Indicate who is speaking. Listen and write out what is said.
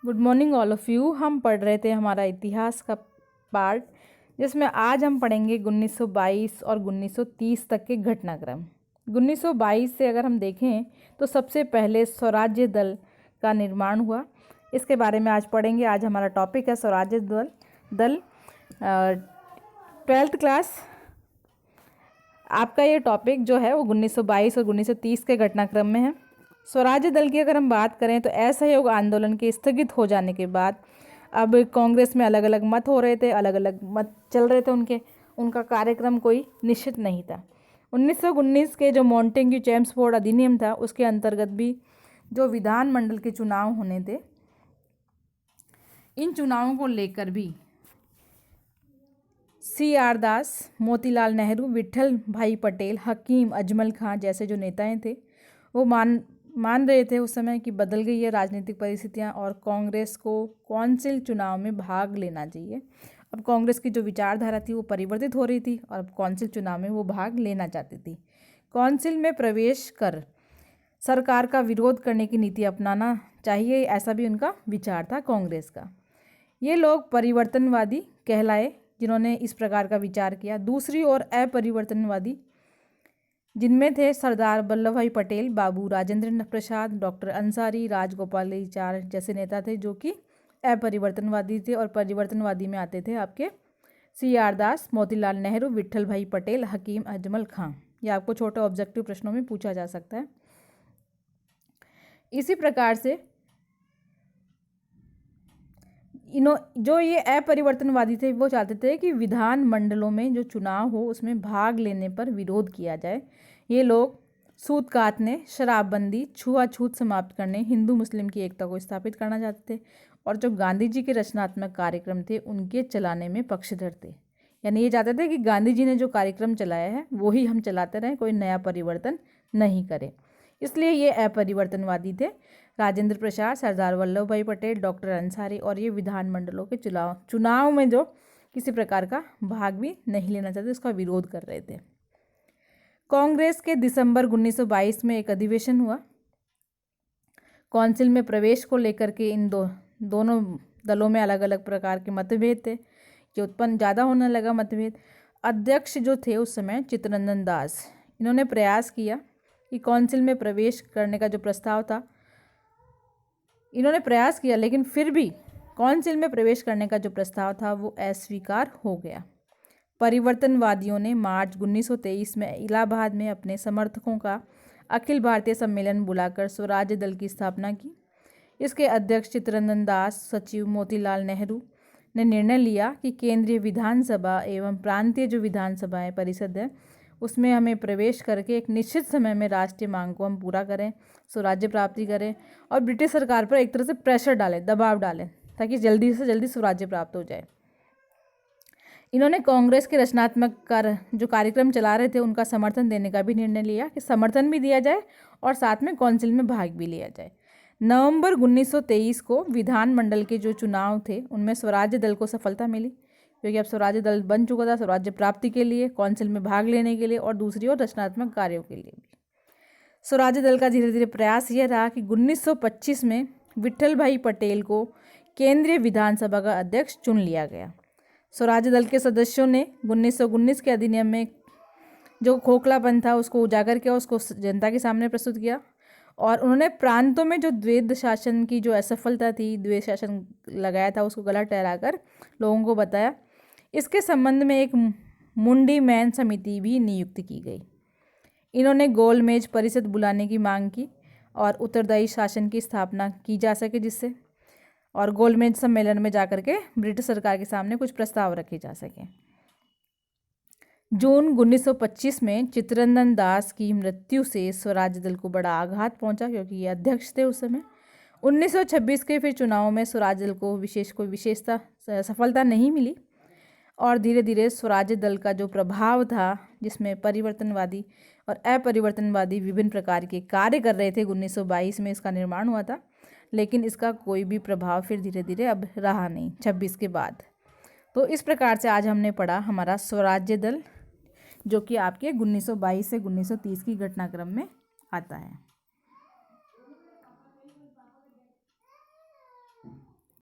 Speaker 1: Good morning all of you. हम पढ़ रहे थे हमारा इतिहास का पार्ट, जिसमें आज हम पढ़ेंगे 1922 और 1930 तक के घटनाक्रम। 1922 से अगर हम देखें तो सबसे पहले स्वराज्य दल का निर्माण हुआ। इसके बारे में आज पढ़ेंगे। आज हमारा टॉपिक है स्वराज्य दल 12th क्लास। आपका ये टॉपिक जो है वो 1922 और 1930 के घटनाक्रम में है। स्वराज्य दल की अगर हम बात करें तो असहयोग आंदोलन के स्थगित हो जाने के बाद अब कांग्रेस में अलग अलग मत हो रहे थे, अलग अलग मत चल रहे थे। उनका कार्यक्रम कोई निश्चित नहीं था। 1919 के जो मॉन्टेग्यू चेम्सफोर्ड अधिनियम था, उसके अंतर्गत भी जो विधानमंडल के चुनाव होने थे, इन चुनावों को लेकर भी CR दास, मोतीलाल नेहरू, विट्ठल भाई पटेल, हकीम अजमल खां जैसे जो नेताएं थे, वो मान रहे थे उस समय कि बदल गई है राजनीतिक परिस्थितियां और कांग्रेस को कौंसिल चुनाव में भाग लेना चाहिए। अब कांग्रेस की जो विचारधारा थी वो परिवर्तित हो रही थी और अब कौंसिल चुनाव में वो भाग लेना चाहती थी। कौंसिल में प्रवेश कर सरकार का विरोध करने की नीति अपनाना चाहिए, ऐसा भी उनका विचार था कांग्रेस का। ये लोग परिवर्तनवादी कहलाए जिन्होंने इस प्रकार का विचार किया। दूसरी ओर अपरिवर्तनवादी, जिनमें थे सरदार वल्लभ भाई पटेल, बाबू राजेंद्र प्रसाद, डॉक्टर अंसारी, राजगोपालाचारी जैसे नेता थे जो कि अपरिवर्तनवादी थे। और परिवर्तनवादी में आते थे आपके CR दास, मोतीलाल नेहरू, विट्ठल भाई पटेल, हकीम अजमल खां। यह आपको छोटे ऑब्जेक्टिव प्रश्नों में पूछा जा सकता है। इसी प्रकार से जो ये अपरिवर्तनवादी थे वो चाहते थे कि विधान मंडलों में जो चुनाव हो उसमें भाग लेने पर विरोध किया जाए। ये लोग सूत काटने, शराबबंदी, छुआछूत समाप्त करने, हिंदू मुस्लिम की एकता को स्थापित करना चाहते थे और जो गांधी जी के रचनात्मक कार्यक्रम थे उनके चलाने में पक्षधर थे। यानी ये चाहते थे कि गांधी जी ने जो कार्यक्रम चलाया है वो ही हम चलाते रहें, कोई नया परिवर्तन नहीं करें। इसलिए ये अपरिवर्तनवादी थे। राजेंद्र प्रसाद, सरदार वल्लभ भाई पटेल, डॉक्टर अंसारी, और ये विधानमंडलों के चुनाव में जो किसी प्रकार का भाग भी नहीं लेना चाहते, उसका विरोध कर रहे थे। कांग्रेस के दिसंबर 1922 में एक अधिवेशन हुआ। कौंसिल में प्रवेश को लेकर के इन दोनों दलों में अलग अलग प्रकार के मतभेद थे। ये उत्पन्न ज़्यादा होने लगा मतभेद। अध्यक्ष जो थे उस समय चित्तरंजन दास, इन्होंने प्रयास किया कि कौंसिल में प्रवेश करने का जो प्रस्ताव था, इन्होंने प्रयास किया, लेकिन फिर भी कौंसिल में प्रवेश करने का जो प्रस्ताव था वो अस्वीकार हो गया। परिवर्तनवादियों ने मार्च 1923 में इलाहाबाद में अपने समर्थकों का अखिल भारतीय सम्मेलन बुलाकर स्वराज्य दल की स्थापना की। इसके अध्यक्ष चित्तरंजन दास, सचिव मोतीलाल नेहरू ने निर्णय लिया कि केंद्रीय विधानसभा एवं प्रांतीय जो विधानसभाएं परिषद है उसमें हमें प्रवेश करके एक निश्चित समय में राष्ट्रीय मांग को हम पूरा करें, स्वराज्य प्राप्ति करें और ब्रिटिश सरकार पर एक तरह से प्रेशर डालें, दबाव डालें, ताकि जल्दी से जल्दी स्वराज्य प्राप्त हो जाए। इन्होंने कांग्रेस के रचनात्मक जो कार्यक्रम चला रहे थे उनका समर्थन देने का भी निर्णय लिया कि समर्थन भी दिया जाए और साथ में कौंसिल में भाग भी लिया जाए। नवंबर 1923 को विधानमंडल के जो चुनाव थे उनमें स्वराज्य दल को सफलता मिली, क्योंकि अब स्वराज्य दल बन चुका था स्वराज्य प्राप्ति के लिए, कौंसिल में भाग लेने के लिए और दूसरी ओर रचनात्मक कार्यों के लिए भी। स्वराज्य दल का धीरे धीरे प्रयास यह रहा कि 1925 में विट्ठल भाई पटेल को केंद्रीय विधानसभा का अध्यक्ष चुन लिया गया। स्वराज्य दल के सदस्यों ने 1919 के अधिनियम में जो खोखलापन था उसको उजागर किया, उसको जनता के सामने प्रस्तुत किया और उन्होंने प्रांतों में जो द्वैध शासन की जो असफलता थी, द्वैध शासन लगाया था, उसको गलत ठहराकर लोगों को बताया। इसके संबंध में एक मुंडी मैन समिति भी नियुक्त की गई। इन्होंने गोलमेज परिषद बुलाने की मांग की और उत्तरदायी शासन की स्थापना की जा सके जिससे, और गोलमेज सम्मेलन में जाकर के ब्रिटिश सरकार के सामने कुछ प्रस्ताव रखे जा सके। जून 1925 में चित्तरंजन दास की मृत्यु से स्वराज्य दल को बड़ा आघात पहुंचा, क्योंकि ये अध्यक्ष थे उस समय। 1926 के फिर चुनावों में स्वराज्य दल को कोई सफलता नहीं मिली और धीरे धीरे स्वराज्य दल का जो प्रभाव था, जिसमें परिवर्तनवादी और अपरिवर्तनवादी विभिन्न प्रकार के कार्य कर रहे थे, 1922 में इसका निर्माण हुआ था, लेकिन इसका कोई भी प्रभाव फिर धीरे धीरे अब रहा नहीं 26 के बाद। तो इस प्रकार से आज हमने पढ़ा हमारा स्वराज्य दल, जो कि आपके 1922 से 1930 की घटनाक्रम में आता है।